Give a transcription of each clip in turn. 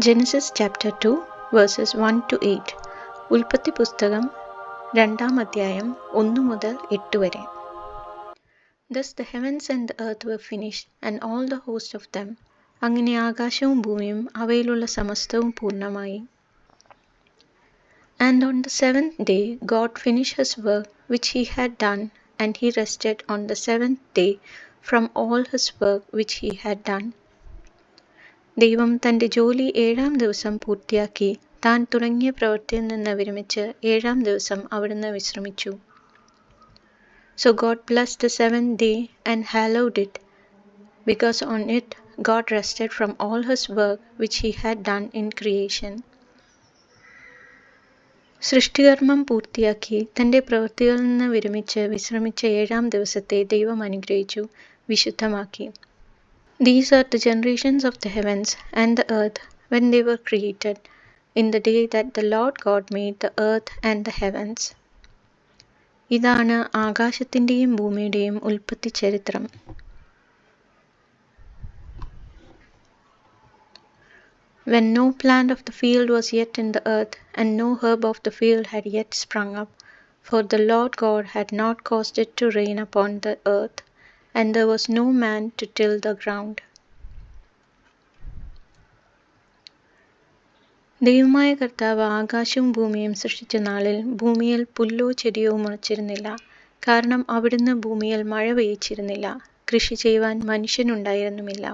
Genesis chapter 2 verses 1 to 8. ഉൽപ്പത്തി പുസ്തകം 2-ാം അധ്യായം 1 മുതൽ 8 വരെ. Thus the heavens and the earth were finished, and all the host of them. അങ്ങനെ ആകാശവും ഭൂമിയും അവയിലുള്ള സമസ്തവും പൂർണ്ണമായി. And on the seventh day God finished his work which he had done, and he rested on the seventh day from all his work which he had done. ദൈവം തൻ്റെ ജോലി 7-ാം ദിവസം പൂർത്തിയാക്കി താൻ തുടങ്ങിയ പ്രവൃത്തിയിൽ നിന്ന് വിരമിച്ച് 7-ാം ദിവസം അവിടുന്ന് വിശ്രമിച്ചു. So God blessed the seventh day and hallowed it, because on it God rested from all his work which he had done in creation. സൃഷ്ടികർമ്മം പൂർത്തിയാക്കി തൻ്റെ പ്രവൃത്തികളിൽ നിന്ന് വിരമിച്ച് വിശ്രമിച്ച 7-ാം ദിവസത്തെ ദൈവം അനുഗ്രഹിച്ചു, വിശുദ്ധമാക്കി. These are the generations of the heavens and the earth when they were created, in the day that the Lord God made the earth and the heavens. ഇതാണ് ആകാശത്തിൻ്റെയും ഭൂമിയുടെയും ഉൽപ്പത്തി ചരിത്രം. When no plant of the field was yet in the earth, and no herb of the field had yet sprung up, for the Lord God had not caused it to rain upon the earth, and there was no man to till the ground. ദൈവമായ കർത്താവ് ആകാശവും ഭൂമിയും സൃഷ്ടിച്ച നാളിൽ ഭൂമിയിൽ പുല്ലോ ചെടിയോ മുളച്ചിരുന്നില്ല. കാരണം അവിടുന്ന് ഭൂമിയിൽ മഴ പെയ്യിച്ചിരുന്നില്ല, കൃഷി ചെയ്യുവാൻ മനുഷ്യനുണ്ടായിരുന്നുമില്ല.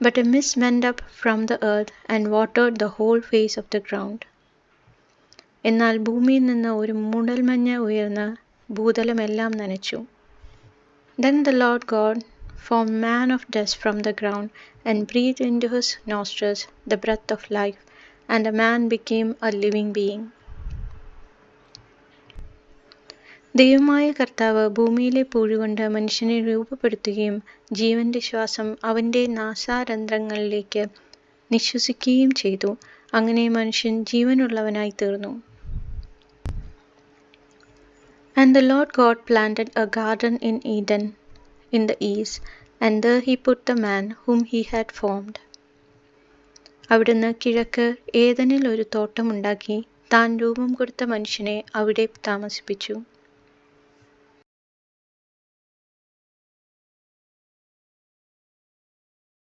But a mist went up from the earth and watered the whole face of the ground. എന്നാൽ ഭൂമിയിൽ നിന്ന് ഒരു മൂടൽമഞ്ഞ് ഉയർന്ന് ഭൂതലമെല്ലാം നനച്ചു. Then the Lord God formed man of dust from the ground, and breathed into his nostrils the breath of life, and the man became a living being. ദൈവമായ കർത്താവ് ഭൂമിയിലെ പൂഴുകൊണ്ട് മനുഷ്യനെ രൂപപ്പെടുത്തുകയും ജീവന്റെ ശ്വാസം അവൻ്റെ നാസാരന്ധ്രങ്ങളിലേക്ക് നിശ്വസിക്കുകയും ചെയ്തു. അങ്ങനെ മനുഷ്യൻ ജീവനുള്ളവനായി തീർന്നു. And the Lord God planted a garden in Eden in the east, and there he put the man whom he had formed. അവിടുന്ന് കിഴക്ക് ഏദനിൽ ഒരു തോട്ടമുണ്ടാക്കി താൻ രൂപം കൊടുത്ത മനുഷ്യനെ അവിടെ താമസിപ്പിച്ചു.